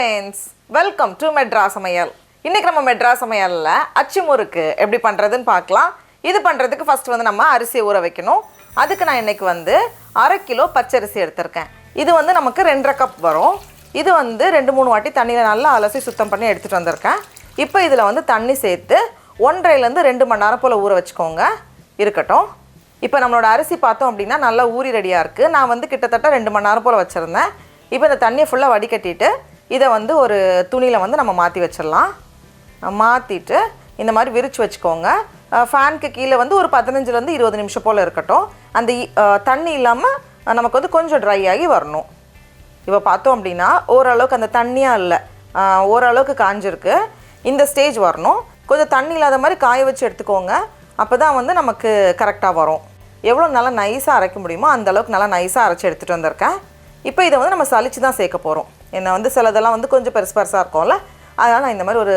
friends, welcome to Madras சமையல். இன்னைக்கு நம்ம மெட்ராஸ் சமையல்ல அச்சு முறுக்கு எப்படி பண்றதுன்னு பார்க்கலாம். இது பண்றதுக்கு ஃபர்ஸ்ட் வந்து நம்ம அரிசி ஊற வைக்கணும். அதுக்கு நான் இன்னைக்கு வந்து 1/2 கிலோ பச்சரிசி எடுத்துர்க்கேன். இது வந்து நமக்கு 2.5 கப் வரும். இது வந்து 2-3 வாட்டி தண்ணியில நல்லா அலசி சுத்தம் பண்ணி எடுத்துட்டு வந்திருக்கேன். இப்போ இதுல வந்து தண்ணி சேர்த்து 1.5 ல இருந்து 2 மணி நேரம் போல ஊற வச்சுக்கோங்க. இருக்கட்டும். இப்போ நம்மளோட அரிசி பார்த்தோம் அப்படின்னா நல்லா ஊறி ரெடியா இருக்கு. நான் வந்து கிட்டத்தட்ட 2 மணி நேரம் போல வச்சிருந்தேன். இப்போ இந்த தண்ணியை ஃபுல்லா வடிகட்டிட்டு இதை வந்து ஒரு துணியில் வந்து நம்ம மாற்றி வச்சிடலாம். மாற்றிட்டு இந்த மாதிரி விரித்து வச்சுக்கோங்க. ஃபேனுக்கு கீழே வந்து ஒரு 15-20 நிமிஷம் போல் இருக்கட்டும். அந்த தண்ணி இல்லாமல் நமக்கு வந்து கொஞ்சம் ட்ரை ஆகி வரணும். இப்போ பார்த்தோம் அப்படின்னா ஓரளவுக்கு அந்த தண்ணியாக இல்லை, ஓரளவுக்கு காஞ்சிருக்கு. இந்த ஸ்டேஜ் வரணும். கொஞ்சம் தண்ணி இல்லாத மாதிரி காய வச்சு எடுத்துக்கோங்க. அப்போ தான் வந்து நமக்கு கரெக்டாக வரும். எவ்வளோ நல்லா நைஸாக அரைக்க முடியுமோ அந்தளவுக்கு நல்லா நைஸாக அரைச்சி எடுத்துகிட்டு வந்திருக்கேன். இப்போ இதை வந்து நம்ம சலிச்சு தான் சேர்க்க போகிறோம். என்ன வந்து சிலதெல்லாம் வந்து கொஞ்சம் பெருசாக இருக்கும்ல, அதனால் நான் இந்த மாதிரி ஒரு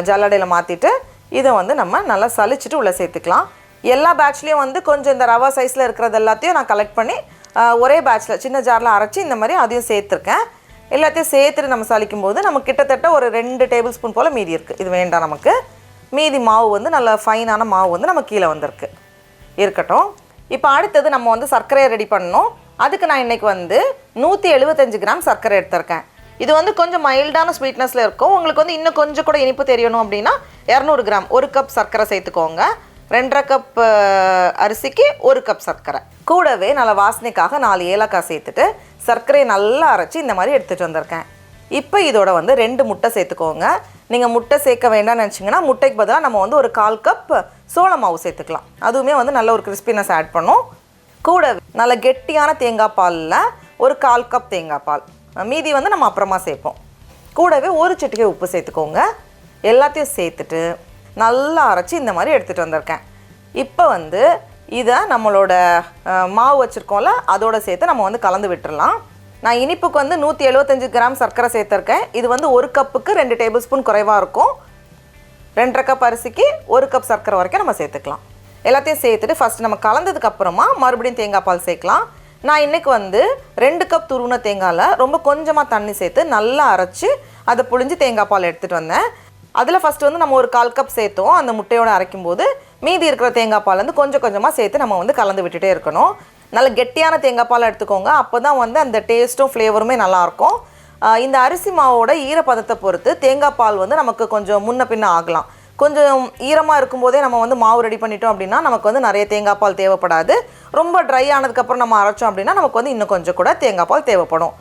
ஜல்லடையில் மாற்றிட்டு இதை வந்து நம்ம நல்லா சலிச்சுட்டு உள்ளே சேர்த்துக்கலாம். எல்லா பேட்ச்லேயும் வந்து கொஞ்சம் இந்த ரவா சைஸில் இருக்கிறது எல்லாத்தையும் நான் கலெக்ட் பண்ணி ஒரே பேட்ச்சில் சின்ன ஜாரில் அரைச்சி இந்த மாதிரி அதையும் சேர்த்துருக்கேன். எல்லாத்தையும் சேர்த்துட்டு நம்ம சலிக்கும் போது நமக்கு கிட்டத்தட்ட ஒரு 2 டேபிள் ஸ்பூன் போல் மீதி இருக்குது. இது வேண்டாம் நமக்கு. மீதி மாவு வந்து நல்ல ஃபைனான மாவு வந்து நம்ம கீழே வந்திருக்கு. இருக்கட்டும். இப்போ அடுத்தது நம்ம வந்து சர்க்கரையை ரெடி பண்ணணும். அதுக்கு நான் இன்றைக்கி வந்து 175 கிராம் சர்க்கரை எடுத்திருக்கேன். இது வந்து கொஞ்சம் மைல்டான ஸ்வீட்னஸில் இருக்கும். உங்களுக்கு வந்து இன்னும் கொஞ்சம் கூட இனிப்பு தெரியணும் அப்படின்னா 200 கிராம் 1 கப் சர்க்கரை சேர்த்துக்கோங்க. 2.5 கப் அரிசிக்கு 1 கப் சர்க்கரை. கூடவே நல்ல வாசனைக்காக 4 ஏலக்காய் சேர்த்துட்டு சர்க்கரையை நல்லா அரைச்சி இந்த மாதிரி எடுத்துகிட்டு வந்திருக்கேன். இப்போ இதோட வந்து 2 முட்டை சேர்த்துக்கோங்க. நீங்கள் முட்டை சேர்க்க வேண்டாம்னு நினச்சிங்கன்னா முட்டைக்கு பதிலாக நம்ம வந்து ஒரு 1/4 கப் சோள மாவு சேர்த்துக்கலாம். அதுவுமே வந்து நல்ல ஒரு கிறிஸ்பினஸ் ஆட் பண்ணும். கூட நல்ல கெட்டியான தேங்காய் பாலில் ஒரு 1/4 கப் தேங்காய் பால், மீதி வந்து நம்ம அப்புறமா சேர்ப்போம். கூடவே ஒரு சிட்டிகை உப்பு சேர்த்துக்கோங்க. எல்லாத்தையும் சேர்த்துட்டு நல்லா அரைச்சி இந்த மாதிரி எடுத்துகிட்டு வந்திருக்கேன். இப்போ வந்து இதை நம்மளோட மாவு வச்சுருக்கோம்ல அதோடு சேர்த்து நம்ம வந்து கலந்து விட்டுடலாம். நான் இனிப்புக்கு வந்து 175 கிராம் சர்க்கரை சேர்த்துருக்கேன். இது வந்து 1 கப்புக்கு 2 டேபிள் ஸ்பூன் குறைவாக இருக்கும். 2.5 கப் அரிசிக்கு 1 கப் சர்க்கரை வரைக்கும் நம்ம சேர்த்துக்கலாம். எல்லாத்தையும் சேர்த்துட்டு ஃபஸ்ட் நம்ம கலந்ததுக்கு அப்புறமா மறுபடியும் தேங்காய் பால் சேர்க்கலாம். நான் இன்றைக்கி வந்து 2 கப் துருவின தேங்காயில் ரொம்ப கொஞ்சமாக தண்ணி சேர்த்து நல்லா அரைச்சி அதை புழிஞ்சு தேங்காய் பால் எடுத்துகிட்டு வந்தேன். அதில் ஃபஸ்ட்டு வந்து நம்ம ஒரு 1/4 கப் சேர்த்தோம். அந்த முட்டையோடு அரைக்கும் போது மீதி இருக்கிற தேங்காய் பால் வந்து கொஞ்சம் கொஞ்சமாக சேர்த்து நம்ம வந்து கலந்து விட்டுட்டே இருக்கணும். நல்ல கெட்டியான தேங்காய் பால் எடுத்துக்கோங்க. அப்போ தான் வந்து அந்த டேஸ்ட்டும் ஃப்ளேவருமே நல்லாயிருக்கும். இந்த அரிசி மாவோட ஈரப்பதத்தை பொறுத்து தேங்காய் பால் வந்து நமக்கு கொஞ்சம் முன்ன பின்ன ஆகலாம். கொஞ்சம் ஈரமாக இருக்கும்போதே நம்ம வந்து மாவு ரெடி பண்ணிட்டோம் அப்படின்னா நமக்கு வந்து நிறைய தேங்காய் பால் தேவைப்படாது. ரொம்ப ட்ரை ஆனதுக்கப்புறம் நம்ம அரைச்சோம் அப்படின்னா நமக்கு வந்து இன்னும் கொஞ்சம் கூட தேங்காய் பால் தேவைப்படும்.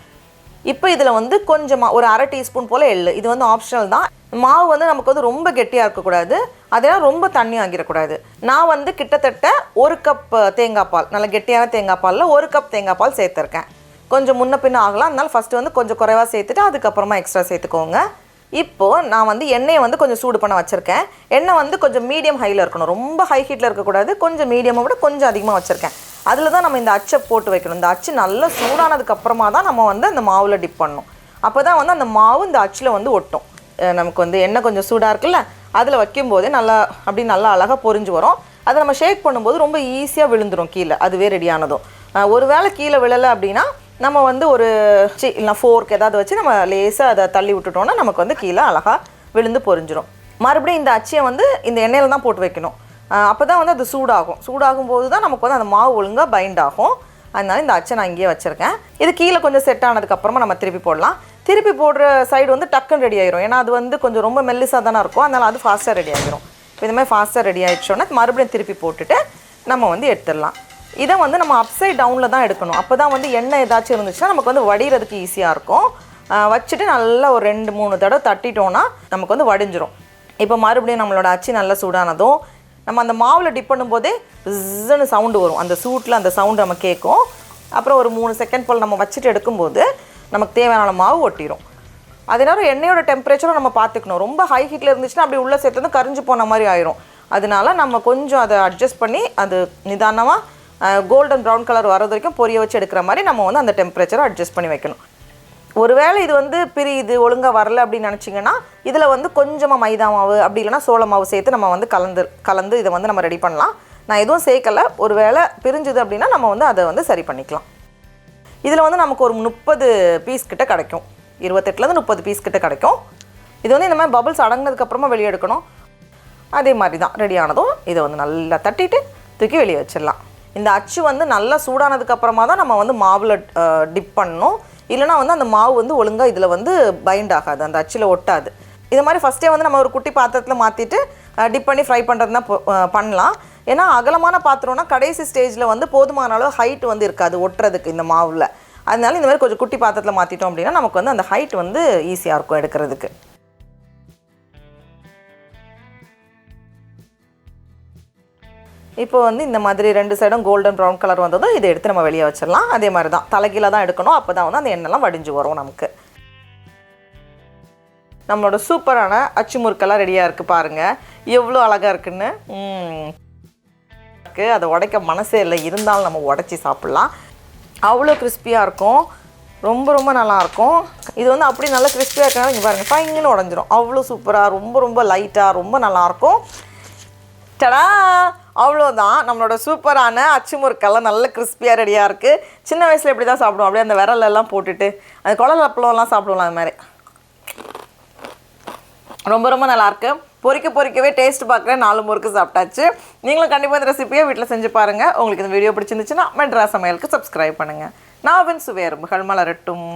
இப்போ இதில் வந்து கொஞ்சமாக ஒரு 1/2 டீஸ்பூன் போல் எள்ளு, இது வந்து ஆப்ஷனல் தான். மாவு வந்து நமக்கு வந்து ரொம்ப கெட்டியாக இருக்கக்கூடாது, அதெல்லாம் ரொம்ப தண்ணி ஆகிடக்கூடாது. நான் வந்து கிட்டத்தட்ட 1 கப் தேங்காய் பால், நல்ல கெட்டியான தேங்காய் பாலில் 1 கப் தேங்காய் பால் சேர்த்துருக்கேன். கொஞ்சம் முன்ன பின்ன ஆகலாம், அதனால ஃபஸ்ட்டு வந்து கொஞ்சம் குறைவாக சேர்த்துட்டு அதுக்கப்புறமா எக்ஸ்ட்ரா சேர்த்துக்கோங்க. இப்போது நான் வந்து எண்ணெயை வந்து கொஞ்சம் சூடு பண்ண வச்சுருக்கேன். எண்ணெய் வந்து கொஞ்சம் மீடியம் ஹையில் இருக்கணும், ரொம்ப ஹை ஹீட்டில் இருக்கக்கூடாது. கொஞ்சம் மீடியமாக விட கொஞ்சம் அதிகமாக வச்சுருக்கேன். அதில் தான் நம்ம இந்த அச்சை போட்டு வைக்கணும். இந்த அச்சு நல்லா சூடானதுக்கப்புறமா தான் நம்ம வந்து அந்த மாவில் டிப் பண்ணணும். அப்போ தான் வந்து அந்த மாவு இந்த அச்சில் வந்து ஒட்டும். நமக்கு வந்து எண்ணெய் கொஞ்சம் சூடாக இருக்குல்ல, அதில் வைக்கும்போதே நல்லா அப்படி நல்லா அழகாக பொரிஞ்சு வரும். அதை நம்ம ஷேக் பண்ணும்போது ரொம்ப ஈஸியாக விழுந்துடும் கீழே, அதுவே ரெடியானதும். ஒரு வேளை கீழே விழலை அப்படின்னா நம்ம வந்து ஒரு இல்லை ஃபோர்க் ஏதாவது வச்சு நம்ம லேசாக அதை தள்ளி விட்டுட்டோம்னா நமக்கு வந்து கீழே அழகாக விழுந்து பொரிஞ்சிடும். மறுபடியும் இந்த அச்சியை வந்து இந்த எண்ணெயில் தான் போட்டு வைக்கணும். அப்போ தான் வந்து அது சூடாகும் போது தான் நமக்கு வந்து அந்த மாவு ஒழுங்காக பைண்ட் ஆகும். அதனால இந்த அச்சை நான் இங்கேயே வச்சுருக்கேன். இது கீழே கொஞ்சம் செட் ஆனதுக்கப்புறமா நம்ம திருப்பி போடலாம். திருப்பி போடுற சைடு வந்து டக்குன்னு ரெடி ஆகிரும். ஏன்னா அது வந்து கொஞ்சம் ரொம்ப மெல்லிசாக தானே இருக்கும், அதனால் அது ஃபாஸ்ட்டாக ரெடி ஆகிரும். இப்போ இந்த மாதிரி ஃபாஸ்ட்டாக ரெடி ஆகிடுச்சோன்னா மறுபடியும் திருப்பி போட்டுட்டு நம்ம வந்து எடுத்துடலாம். இதை வந்து நம்ம அப்சைட் டவுனில் தான் எடுக்கணும். அப்போ தான் வந்து எண்ணெய் ஏதாச்சும் இருந்துச்சுன்னா நமக்கு வந்து வடிகிறதுக்கு ஈஸியாக இருக்கும். வச்சுட்டு நல்லா ஒரு 2-3 தடவை தட்டிட்டோன்னா நமக்கு வந்து வடிஞ்சிரும். இப்போ மறுபடியும் நம்மளோட அச்சு நல்லா சூடானதும் நம்ம அந்த மாவில் டிப் பண்ணும்போதே ஸுன்னு சவுண்டு வரும். அந்த சூட்டில் அந்த சவுண்டு நம்ம கேட்கும். அப்புறம் ஒரு 3 செகண்ட் போல் நம்ம வச்சுட்டு எடுக்கும்போது நமக்கு தேவையான மாவு ஒட்டிடும். அதே நேரம் எண்ணெயோட டெம்பரேச்சரும் நம்ம பார்த்துக்கணும். ரொம்ப ஹை ஹீட்டில் இருந்துச்சுன்னா அப்படி உள்ளே சேர்த்து கரிஞ்சு போன மாதிரி ஆயிரும். அதனால நம்ம கொஞ்சம் அதை அட்ஜஸ்ட் பண்ணி அது நிதானமாக கோல்டன் ப்ரௌன் கலர் வர்றது வரைக்கும் பொரிய வச்சு எடுக்கிற மாதிரி நம்ம வந்து அந்த டெம்பரேச்சரை அட்ஜஸ்ட் பண்ணி வைக்கணும். ஒருவேளை இது வந்து பிரியுது ஒழுங்காக வரல அப்படின்னு நினச்சிங்கன்னா இதில் வந்து கொஞ்சமாக மைதா மாவு அப்படி இல்லைனா சோள மாவு சேர்த்து நம்ம வந்து கலந்து இதை வந்து நம்ம ரெடி பண்ணலாம். நான் எதுவும் சேர்க்கலை. ஒருவேளை பிரிஞ்சுது அப்படின்னா நம்ம வந்து அதை வந்து சரி பண்ணிக்கலாம். இதில் வந்து நமக்கு ஒரு 30 பீஸ் கிட்ட கிடைக்கும். 28லேருந்து 30 பீஸ் கிட்ட கிடைக்கும். இது வந்து இந்த மாதிரி பபிள்ஸ் அடங்கினதுக்கப்புறமா வெளியே எடுக்கணும். அதே மாதிரி தான் ரெடி ஆனதும் இதை வந்து நல்லா தட்டிட்டு தூக்கி வெளியே வச்சிடலாம். இந்த அச்சு வந்து நல்லா சூடானதுக்கப்புறமா தான் நம்ம வந்து மாவில் டிப் பண்ணணும். இல்லைனா வந்து அந்த மாவு வந்து ஒழுங்காக இதில் வந்து பைண்ட் ஆகாது, அந்த அச்சில் ஒட்டாது. இது மாதிரி ஃபஸ்ட்டே வந்து நம்ம ஒரு குட்டி பாத்திரத்தில் மாற்றிட்டு டிப் பண்ணி ஃப்ரை பண்ணுறதுனா பண்ணலாம். ஏன்னா அகலமான பாத்திரம்னா கடைசி ஸ்டேஜில் வந்து போதுமான அளவு ஹைட் வந்து இருக்காது ஒட்டுறதுக்கு இந்த மாவில். அதனால இந்த மாதிரி கொஞ்சம் குட்டி பாத்திரத்தில் மாற்றிட்டோம் அப்படின்னா நமக்கு வந்து அந்த ஹைட் வந்து ஈஸியாக இருக்கும் எடுக்கிறதுக்கு. இப்போ வந்து இந்த மாதிரி 2 சைடும் கோல்டன் ப்ரௌன் கலர் வந்ததும் இதை எடுத்து நம்ம வெளியே வச்சிடலாம். அதே மாதிரி தான் தலைகீழ தான் எடுக்கணும், அப்போ தான் வந்து அந்த எண்ணெய்லாம் வடிஞ்சு வரும் நமக்கு. நம்மளோட சூப்பரான அச்சு முறுக்கெல்லாம் ரெடியாக இருக்குது பாருங்கள், எவ்வளோ அழகாக இருக்குன்னு. அதை உடைக்க மனசே இல்லை, இருந்தாலும் நம்ம உடச்சி சாப்பிட்லாம். அவ்வளோ கிறிஸ்பியாக இருக்கும், ரொம்ப ரொம்ப நல்லாயிருக்கும். இது வந்து அப்படி நல்லா கிறிஸ்பியாக இருக்கனால இங்கே பாருங்கள் ஃபைன்னு உடஞ்சிரும். அவ்வளோ சூப்பராக ரொம்ப ரொம்ப லைட்டாக ரொம்ப நல்லாயிருக்கும். டடா, அவ்வளோதான் நம்மளோட சூப்பரான அச்சு முறுக்கெல்லாம் நல்ல கிறிஸ்பியாக ரெடியாக இருக்குது. சின்ன வயசில் எப்படி தான் சாப்பிடுவோம், அப்படியே அந்த விரலெல்லாம் போட்டுட்டு அந்த குழல் அப்பளம்லாம் சாப்பிடுவோம். அது மாதிரி ரொம்ப ரொம்ப நல்லாயிருக்கு. பொறிக்கவே டேஸ்ட் பார்க்குறேன். 4 முறுக்கு சாப்பிட்டாச்சு. நீங்களும் கண்டிப்பாக இந்த ரெசிபியை வீட்டில் செஞ்சு பாருங்கள். உங்களுக்கு இந்த வீடியோ பிடிச்சிருந்துச்சுன்னா மெட்ராஸ் சமையலுக்கு சப்ஸ்கிரைப் பண்ணுங்கள். நான் சுவையரும்புகள் மலரட்டும்.